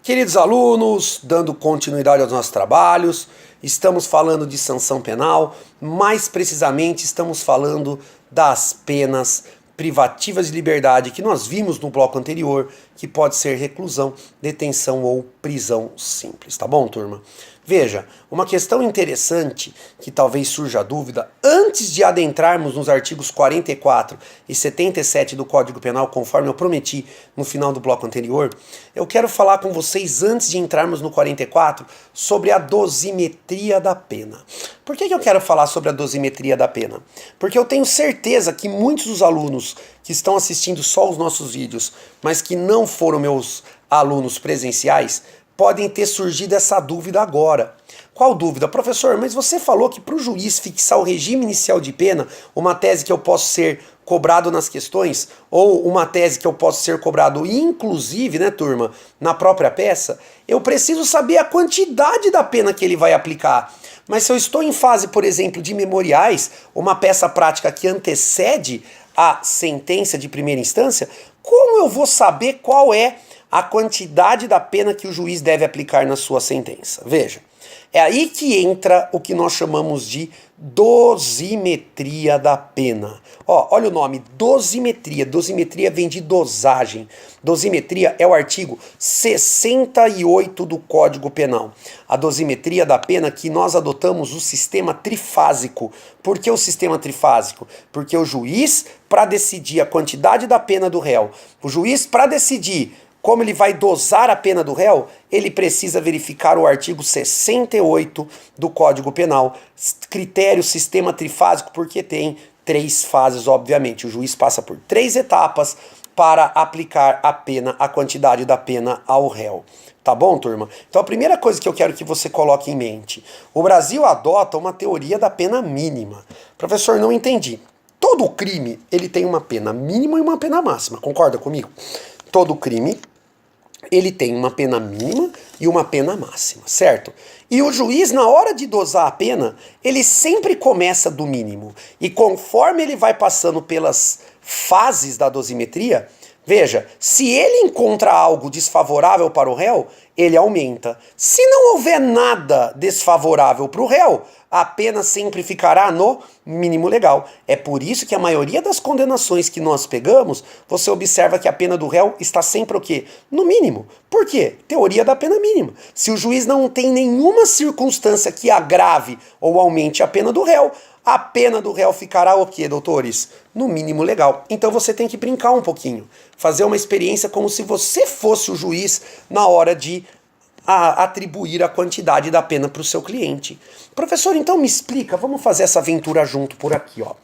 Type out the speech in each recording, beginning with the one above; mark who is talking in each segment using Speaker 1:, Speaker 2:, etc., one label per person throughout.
Speaker 1: Queridos alunos, dando continuidade aos nossos trabalhos, estamos falando de sanção penal, mais precisamente estamos falando das penas privativas de liberdade que nós vimos no bloco anterior, que pode ser reclusão, detenção ou prisão simples, tá bom, turma? Veja, uma questão interessante que talvez surja a dúvida, antes de adentrarmos nos artigos 44 e 77 do Código Penal, conforme eu prometi no final do bloco anterior, eu quero falar com vocês, antes de entrarmos no 44, sobre a dosimetria da pena. Por que eu quero falar sobre a dosimetria da pena? Porque eu tenho certeza que muitos dos alunos que estão assistindo só os nossos vídeos, mas que não foram meus alunos presenciais, podem ter surgido essa dúvida agora. Qual dúvida? Professor, mas você falou que para o juiz fixar o regime inicial de pena, uma tese que eu posso ser cobrado nas questões, ou uma tese que eu posso ser cobrado inclusive, né, turma, na própria peça, eu preciso saber a quantidade da pena que ele vai aplicar. Mas se eu estou em fase, por exemplo, de memoriais, uma peça prática que antecede a sentença de primeira instância, como eu vou saber qual é a quantidade da pena que o juiz deve aplicar na sua sentença? Veja, é aí que entra o que nós chamamos de dosimetria da pena. Olha o nome, dosimetria. Dosimetria vem de dosagem. Dosimetria é o artigo 68 do Código Penal. A dosimetria da pena que nós adotamos o sistema trifásico. Por que o sistema trifásico? Porque o juiz, para decidir a quantidade da pena do réu, o juiz, para decidir como ele vai dosar a pena do réu, ele precisa verificar o artigo 68 do Código Penal. Critério sistema trifásico, porque tem 3 fases, obviamente. O juiz passa por 3 etapas para aplicar a pena, a quantidade da pena ao réu. Tá bom, turma? Então a primeira coisa que eu quero que você coloque em mente, o Brasil adota uma teoria da pena mínima. Professor, não entendi. Todo crime, ele tem uma pena mínima e uma pena máxima, concorda comigo? Todo crime, ele tem uma pena mínima e uma pena máxima, certo? E o juiz, na hora de dosar a pena, ele sempre começa do mínimo. E conforme ele vai passando pelas fases da dosimetria, veja, se ele encontra algo desfavorável para o réu, ele aumenta. Se não houver nada desfavorável para o réu, a pena sempre ficará no mínimo legal. É por isso que a maioria das condenações que nós pegamos, você observa que a pena do réu está sempre o quê? No mínimo. Por quê? Teoria da pena mínima. Se o juiz não tem nenhuma circunstância que agrave ou aumente a pena do réu, a pena do réu ficará o quê, doutores? No mínimo legal. Então você tem que brincar um pouquinho. Fazer uma experiência como se você fosse o juiz na hora de atribuir a quantidade da pena para o seu cliente. Professor, então me explica, vamos fazer essa aventura junto por aqui, ó.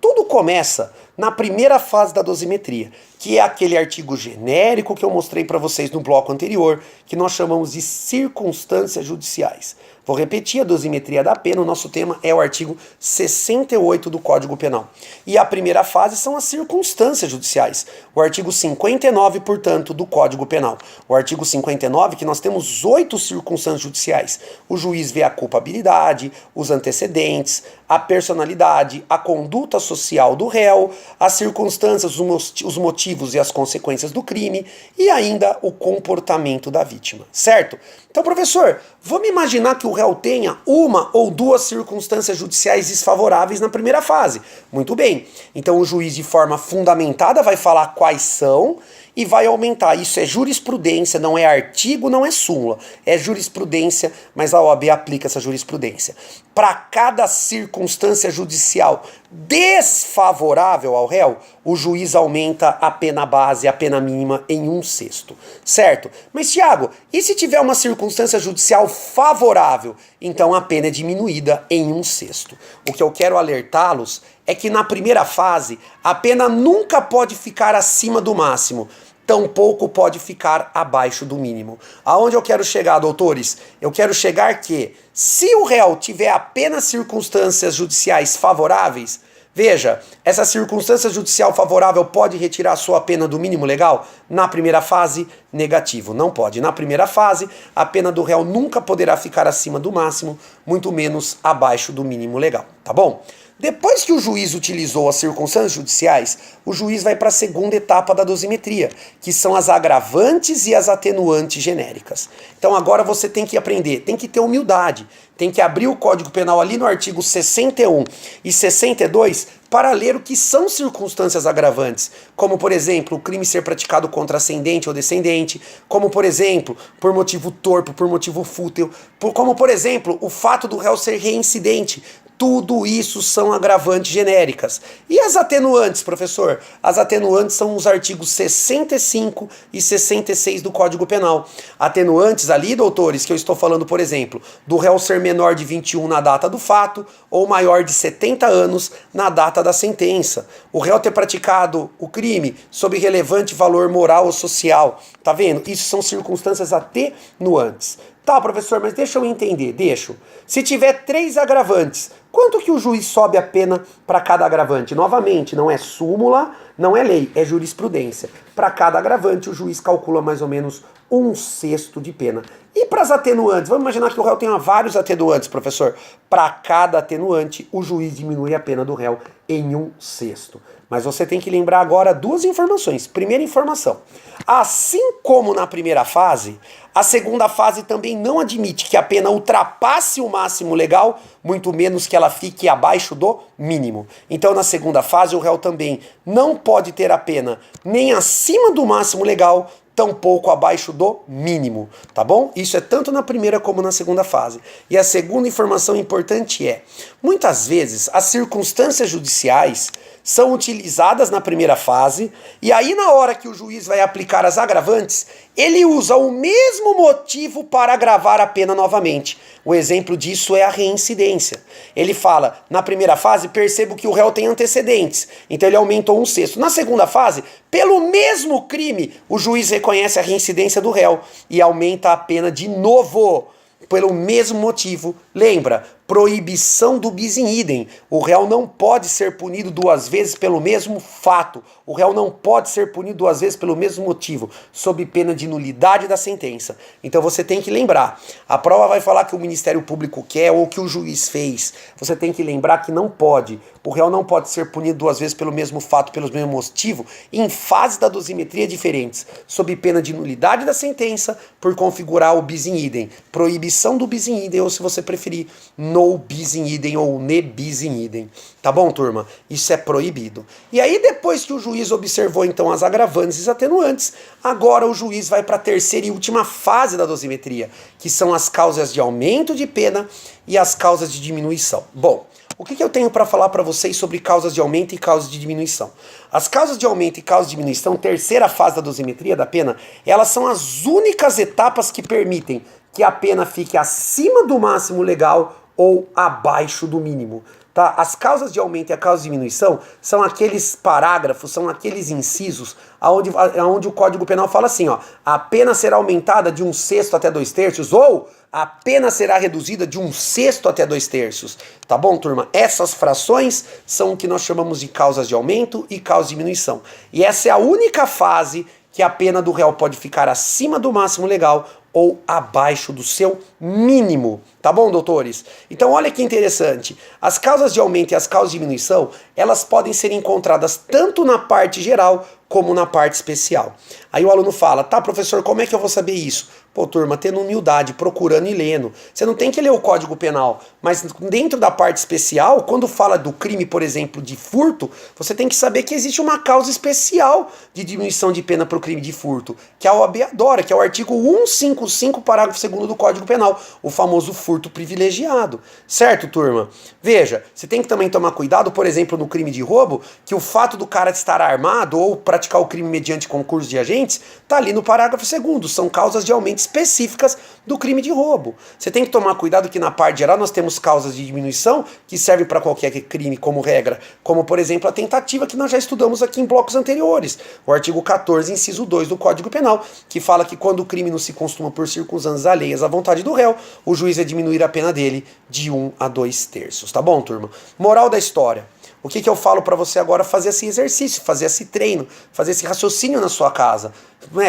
Speaker 1: Tudo começa na primeira fase da dosimetria, que é aquele artigo genérico que eu mostrei para vocês no bloco anterior, que nós chamamos de circunstâncias judiciais. Vou repetir a dosimetria da pena, o nosso tema é o artigo 68 do Código Penal. E a primeira fase são as circunstâncias judiciais. O artigo 59, portanto, do Código Penal. O artigo 59, que nós temos 8 circunstâncias judiciais. O juiz vê a culpabilidade, os antecedentes, a personalidade, a conduta social do réu, as circunstâncias, os motivos e as consequências do crime e ainda o comportamento da vítima, certo? Então, professor, vamos imaginar que o réu tenha uma ou duas circunstâncias judiciais desfavoráveis na primeira fase. Muito bem. Então o juiz, de forma fundamentada, vai falar quais são e vai aumentar. Isso é jurisprudência, não é artigo, não é súmula. É jurisprudência, mas a OAB aplica essa jurisprudência. Para cada circunstância judicial desfavorável ao réu, o juiz aumenta a pena base, a pena mínima em 1/6, certo? Mas, Tiago, e se tiver uma circunstância judicial favorável? Então a pena é diminuída em 1/6. O que eu quero alertá-los é que na primeira fase, a pena nunca pode ficar acima do máximo, tampouco pode ficar abaixo do mínimo. Aonde eu quero chegar, doutores? Eu quero chegar que, se o réu tiver apenas circunstâncias judiciais favoráveis, veja, essa circunstância judicial favorável pode retirar a sua pena do mínimo legal? Na primeira fase, negativo, não pode. Na primeira fase, a pena do réu nunca poderá ficar acima do máximo, muito menos abaixo do mínimo legal, tá bom? Depois que o juiz utilizou as circunstâncias judiciais, o juiz vai para a segunda etapa da dosimetria, que são as agravantes e as atenuantes genéricas. Então agora você tem que aprender, tem que ter humildade, tem que abrir o Código Penal ali no artigo 61 e 62 para ler o que são circunstâncias agravantes, como por exemplo, o crime ser praticado contra ascendente ou descendente, como por exemplo, por motivo torpe, por motivo fútil, como por exemplo, o fato do réu ser reincidente. Tudo isso são agravantes genéricas. E as atenuantes, professor? As atenuantes são os artigos 65 e 66 do Código Penal. Atenuantes ali, doutores, que eu estou falando, por exemplo, do réu ser menor de 21 na data do fato ou maior de 70 anos na data da sentença. O réu ter praticado o crime sob relevante valor moral ou social. Tá vendo? Isso são circunstâncias atenuantes. Tá, professor, mas deixa eu entender, deixo. Se tiver 3 agravantes, quanto que o juiz sobe a pena para cada agravante? Novamente, não é súmula, não é lei, é jurisprudência. Para cada agravante, o juiz calcula mais ou menos 1/6 de pena. E para as atenuantes? Vamos imaginar que o réu tenha vários atenuantes, professor. Para cada atenuante, o juiz diminui a pena do réu em 1/6. Mas você tem que lembrar agora 2 informações. Primeira informação. Assim como na primeira fase, a segunda fase também não admite que a pena ultrapasse o máximo legal, muito menos que ela fique abaixo do mínimo. Então, na segunda fase, o réu também não pode ter a pena nem acima do máximo legal, tampouco abaixo do mínimo, tá bom? Isso é tanto na primeira como na segunda fase. E a segunda informação importante é, muitas vezes as circunstâncias judiciais são utilizadas na primeira fase e aí na hora que o juiz vai aplicar as agravantes, ele usa o mesmo motivo para agravar a pena novamente. O exemplo disso é a reincidência. Ele fala, na primeira fase, percebo que o réu tem antecedentes, então ele aumentou 1/6. Na segunda fase, pelo mesmo crime, o juiz reconhece a reincidência do réu e aumenta a pena de novo, pelo mesmo motivo. Lembra? Proibição do bis in idem. O réu não pode ser punido 2 vezes pelo mesmo fato. O réu não pode ser punido 2 vezes pelo mesmo motivo, sob pena de nulidade da sentença. Então você tem que lembrar. A prova vai falar que o Ministério Público quer ou que o juiz fez. Você tem que lembrar que não pode. O réu não pode ser punido 2 vezes pelo mesmo fato, pelo mesmo motivo, em fases da dosimetria diferentes, sob pena de nulidade da sentença, por configurar o bis in idem. Proibição do bis in idem, ou se você preferir, no bis in idem ou ne bis in idem. Tá bom, turma? Isso é proibido. E aí, depois que o juiz observou então as agravantes e as atenuantes, agora o juiz vai para a terceira e última fase da dosimetria, que são as causas de aumento de pena e as causas de diminuição. Bom, o que eu tenho para falar para vocês sobre causas de aumento e causas de diminuição? As causas de aumento e causas de diminuição, terceira fase da dosimetria da pena, elas são as únicas etapas que permitem que a pena fique acima do máximo legal ou abaixo do mínimo. Tá? As causas de aumento e a causa de diminuição são aqueles parágrafos, são aqueles incisos onde o Código Penal fala assim, ó, a pena será aumentada de 1/6 até 2/3, ou a pena será reduzida de 1/6 até 2/3. Tá bom, turma? Essas frações são o que nós chamamos de causas de aumento e causas de diminuição. E essa é a única fase que a pena do réu pode ficar acima do máximo legal ou abaixo do seu mínimo. Tá bom, doutores? Então olha que interessante. As causas de aumento e as causas de diminuição, elas podem ser encontradas tanto na parte geral como na parte especial. Aí o aluno fala, tá, professor, como é que eu vou saber isso? Pô, turma, tendo humildade, procurando e lendo. Você não tem que ler o Código Penal, mas dentro da parte especial, quando fala do crime, por exemplo, de furto, você tem que saber que existe uma causa especial de diminuição de pena para o crime de furto, que a OAB adora, que é o artigo 155, parágrafo 2º do Código Penal, o famoso furto privilegiado. Certo, turma? Veja, você tem que também tomar cuidado, por exemplo, no crime de roubo, que o fato do cara estar armado ou praticar o crime mediante concurso de agentes, tá ali no parágrafo 2º, são causas de aumento específicas do crime de roubo. Você tem que tomar cuidado que na parte geral nós temos causas de diminuição que servem para qualquer crime como regra, como por exemplo a tentativa que nós já estudamos aqui em blocos anteriores, o artigo 14, inciso 2 do Código Penal, que fala que quando o crime não se consuma por circunstâncias alheias à vontade do réu, o juiz vai diminuir a pena dele de 1 a 2/3. Tá bom, turma? Moral da história. O que eu falo para você agora? Fazer esse exercício, fazer esse treino, fazer esse raciocínio na sua casa.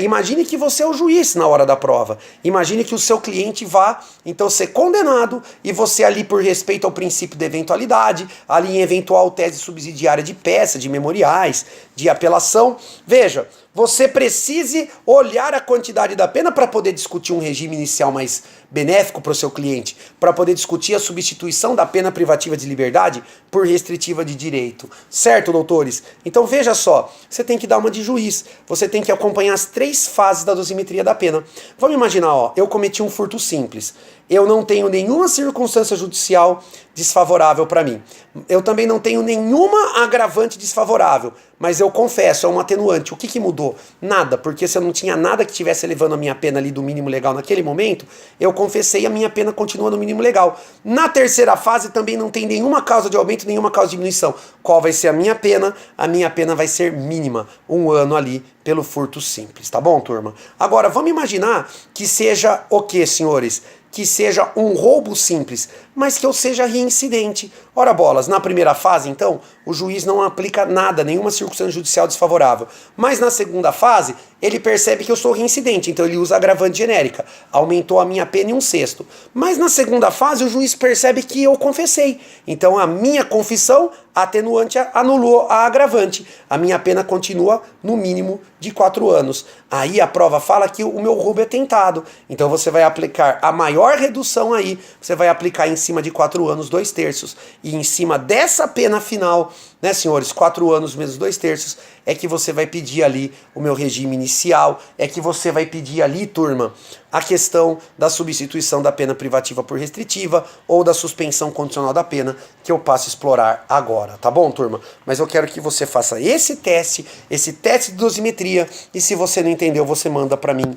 Speaker 1: Imagine que você é o juiz na hora da prova. Imagine que o seu cliente vá, então, ser condenado e você ali, por respeito ao princípio da eventualidade, ali em eventual tese subsidiária de peça, de memoriais, de apelação, veja, você precise olhar a quantidade da pena para poder discutir um regime inicial mais benéfico para o seu cliente, para poder discutir a substituição da pena privativa de liberdade por restritiva de direito. Certo, doutores? Então veja só, você tem que dar uma de juiz, você tem que acompanhar as 3 fases da dosimetria da pena. Vamos imaginar, ó, eu cometi um furto simples. Eu não tenho nenhuma circunstância judicial desfavorável para mim. Eu também não tenho nenhuma agravante desfavorável, mas eu confesso, é um atenuante. O que mudou? Nada, porque se eu não tinha nada que estivesse elevando a minha pena ali do mínimo legal naquele momento, eu confessei e a minha pena continua no mínimo legal. Na terceira fase também não tem nenhuma causa de aumento, nenhuma causa de diminuição. Qual vai ser a minha pena? A minha pena vai ser mínima, 1 ano ali pelo furto simples, tá bom, turma? Agora, vamos imaginar que seja o quê, senhores? Que seja um roubo simples, mas que eu seja reincidente. Ora bolas, na primeira fase, então, o juiz não aplica nada, nenhuma circunstância judicial desfavorável. Mas na segunda fase, ele percebe que eu sou reincidente, então ele usa agravante genérica. Aumentou a minha pena em 1/6. Mas na segunda fase, o juiz percebe que eu confessei. Então a minha confissão, atenuante, anulou a agravante. A minha pena continua no mínimo de 4 anos. Aí a prova fala que o meu roubo é tentado. Então você vai aplicar a maior redução aí, você vai aplicar em cima de 4 anos, 2/3. E em cima dessa pena final, né, senhores, 4 anos menos 2/3, é que você vai pedir ali o meu regime inicial, é que você vai pedir ali, turma, a questão da substituição da pena privativa por restritiva ou da suspensão condicional da pena, que eu passo a explorar agora, tá bom, turma? Mas eu quero que você faça esse teste de dosimetria, e se você não entendeu, você manda para mim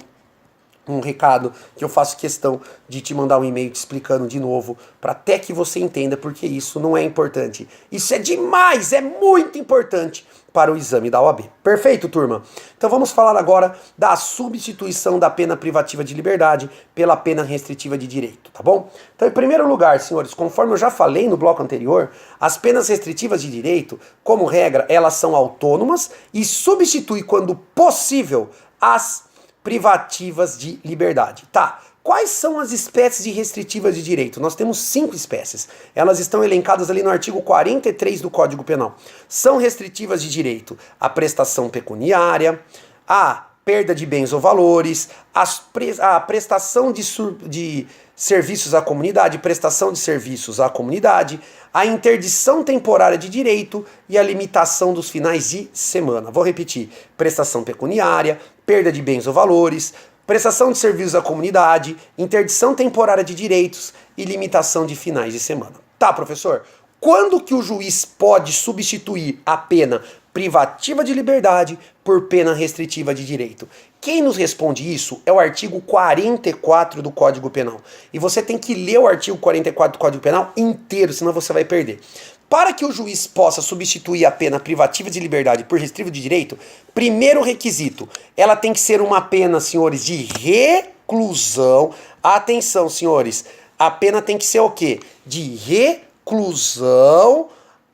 Speaker 1: um recado, que eu faço questão de te mandar um e-mail te explicando de novo, para até que você entenda, porque isso não é importante. Isso é demais, é muito importante para o exame da OAB. Perfeito, turma? Então vamos falar agora da substituição da pena privativa de liberdade pela pena restritiva de direito, tá bom? Então, em primeiro lugar, senhores, conforme eu já falei no bloco anterior, as penas restritivas de direito, como regra, elas são autônomas e substituem, quando possível, as privativas de liberdade. Tá, quais são as espécies de restritivas de direito? Nós temos 5 espécies. Elas estão elencadas ali no artigo 43 do Código Penal. São restritivas de direito a prestação pecuniária, a perda de bens ou valores, a prestação de serviços à comunidade, prestação de serviços à comunidade, a interdição temporária de direito e a limitação dos finais de semana. Vou repetir: prestação pecuniária, perda de bens ou valores, prestação de serviços à comunidade, interdição temporária de direitos e limitação de finais de semana. Tá, professor? Quando que o juiz pode substituir a pena privativa de liberdade por pena restritiva de direito? Quem nos responde isso é o artigo 44 do Código Penal. E você tem que ler o artigo 44 do Código Penal inteiro, senão você vai perder. Para que o juiz possa substituir a pena privativa de liberdade por restritiva de direito, primeiro requisito, ela tem que ser uma pena, senhores, de reclusão. Atenção, senhores, a pena tem que ser o quê? De reclusão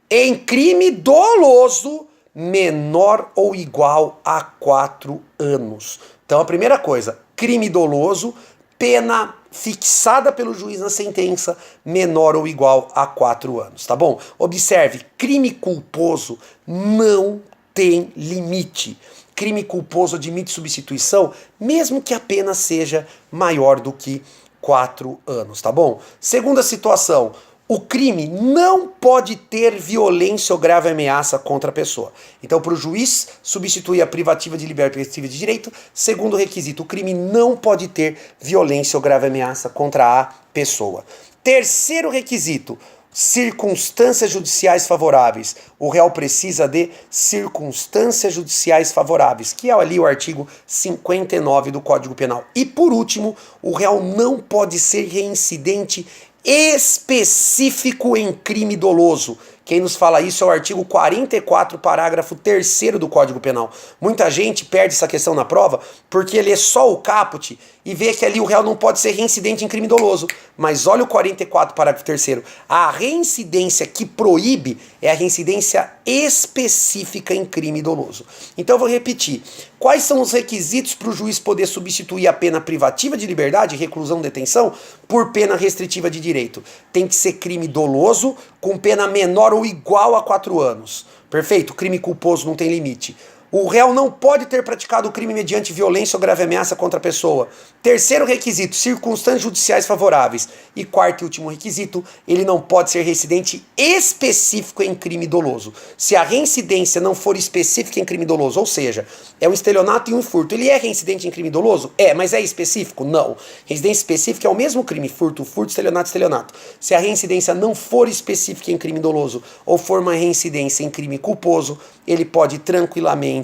Speaker 1: em crime doloso menor ou igual a 4 anos. Então a primeira coisa, crime doloso, pena fixada pelo juiz na sentença, menor ou igual a 4 anos, tá bom? Observe, crime culposo não tem limite. Crime culposo admite substituição, mesmo que a pena seja maior do que 4 anos, tá bom? Segunda situação, o crime não pode ter violência ou grave ameaça contra a pessoa. Então, para o juiz substituir a privativa de liberdade e restritiva de direito, segundo requisito, o crime não pode ter violência ou grave ameaça contra a pessoa. Terceiro requisito, circunstâncias judiciais favoráveis. O réu precisa de circunstâncias judiciais favoráveis, que é ali o artigo 59 do Código Penal. E por último, o réu não pode ser reincidente específico em crime doloso, Quem nos fala isso é o artigo 44, parágrafo 3º do Código Penal. Muita gente perde essa questão na prova porque ele é só o caput e vê que ali o réu não pode ser reincidente em crime doloso. Mas olha o 44, parágrafo 3º. A reincidência que proíbe é a reincidência específica em crime doloso. Então eu vou repetir. Quais são os requisitos para o juiz poder substituir a pena privativa de liberdade, reclusão, detenção, por pena restritiva de direito? Tem que ser crime doloso com pena menor ou igual a 4 anos. Perfeito? Crime culposo não tem limite. O réu não pode ter praticado o crime mediante violência ou grave ameaça contra a pessoa. Terceiro requisito, circunstâncias judiciais favoráveis. E quarto e último requisito, ele não pode ser reincidente específico em crime doloso. Se a reincidência não for específica em crime doloso, ou seja, é um estelionato e um furto, ele é reincidente em crime doloso? É, mas é específico? Não. Reincidência específica é o mesmo crime, furto, estelionato. Se a reincidência não for específica em crime doloso ou for uma reincidência em crime culposo, ele pode tranquilamente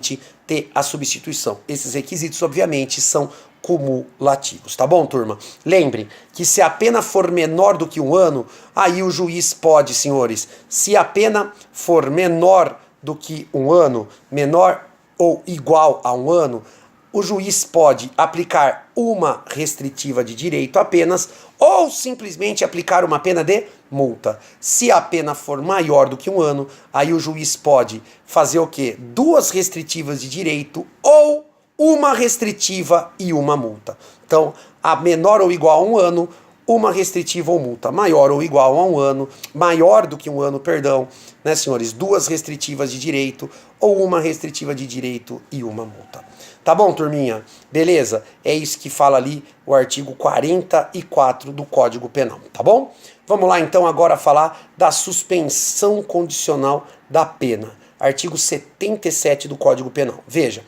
Speaker 1: ter a substituição. Esses requisitos, obviamente, são cumulativos, tá bom, turma? Lembre que se a pena for menor do que 1 ano, aí o juiz pode, senhores, se a pena for menor do que 1 ano, menor ou igual a 1 ano, o juiz pode aplicar uma restritiva de direito apenas ou simplesmente aplicar uma pena de multa. Se a pena for maior do que 1 ano, aí o juiz pode fazer o quê? 2 restritivas de direito ou uma restritiva e uma multa. Então, a menor ou igual a 1 ano, uma restritiva ou multa. Maior ou igual a 1 ano, maior do que 1 ano, perdão, né, senhores? 2 restritivas de direito ou uma restritiva de direito e uma multa. Tá bom, turminha? Beleza? É isso que fala ali o artigo 44 do Código Penal, tá bom? Vamos lá então agora falar da suspensão condicional da pena. Artigo 77 do Código Penal. Veja,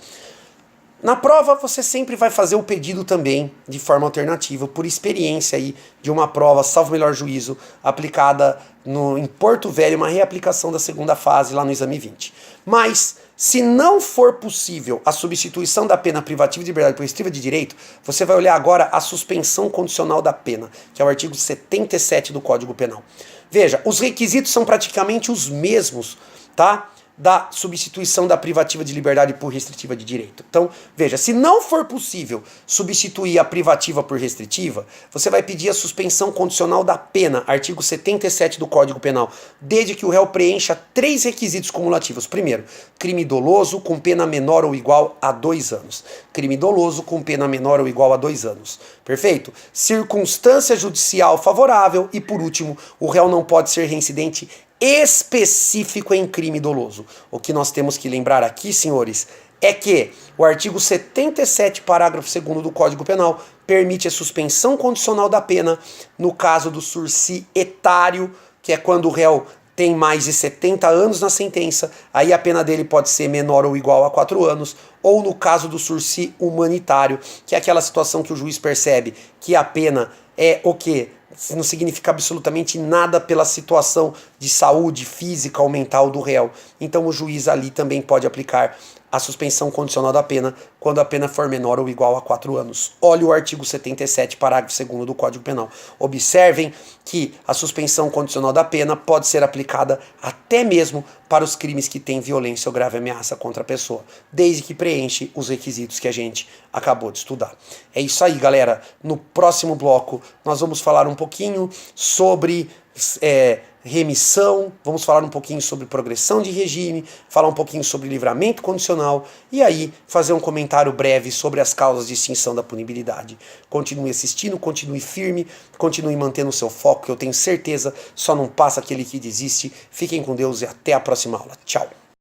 Speaker 1: na prova você sempre vai fazer o pedido também de forma alternativa, por experiência aí de uma prova, salvo melhor juízo, aplicada em Porto Velho, uma reaplicação da segunda fase lá no exame 20. Mas, se não for possível a substituição da pena privativa de liberdade por restritiva de direito, você vai olhar agora a suspensão condicional da pena, que é o artigo 77 do Código Penal. Veja, os requisitos são praticamente os mesmos, tá? Da substituição da privativa de liberdade por restritiva de direito. Então, veja, se não for possível substituir a privativa por restritiva, você vai pedir a suspensão condicional da pena, artigo 77 do Código Penal, desde que o réu preencha 3 requisitos cumulativos. Primeiro, crime doloso com pena menor ou igual a 2 anos. Crime doloso com pena menor ou igual a 2 anos. Perfeito? Circunstância judicial favorável e, por último, o réu não pode ser reincidente específico em crime doloso. O que nós temos que lembrar aqui, senhores, é que o artigo 77, parágrafo 2º do Código Penal permite a suspensão condicional da pena no caso do sursi etário, que é quando o réu tem mais de 70 anos na sentença, aí a pena dele pode ser menor ou igual a 4 anos, ou no caso do sursi humanitário, que é aquela situação que o juiz percebe que a pena é o quê? Não significa absolutamente nada pela situação de saúde física ou mental do réu. Então o juiz ali também pode aplicar a suspensão condicional da pena quando a pena for menor ou igual a 4 anos. Olha o artigo 77, parágrafo 2º do Código Penal. Observem que a suspensão condicional da pena pode ser aplicada até mesmo para os crimes que têm violência ou grave ameaça contra a pessoa, desde que preenche os requisitos que a gente acabou de estudar. É isso aí, galera. No próximo bloco nós vamos falar um pouquinho sobre remissão, vamos falar um pouquinho sobre progressão de regime, falar um pouquinho sobre livramento condicional e aí fazer um comentário breve sobre as causas de extinção da punibilidade. Continue assistindo, continue firme, continue mantendo o seu foco, que eu tenho certeza só não passa aquele que desiste. Fiquem com Deus e até a próxima aula. Tchau!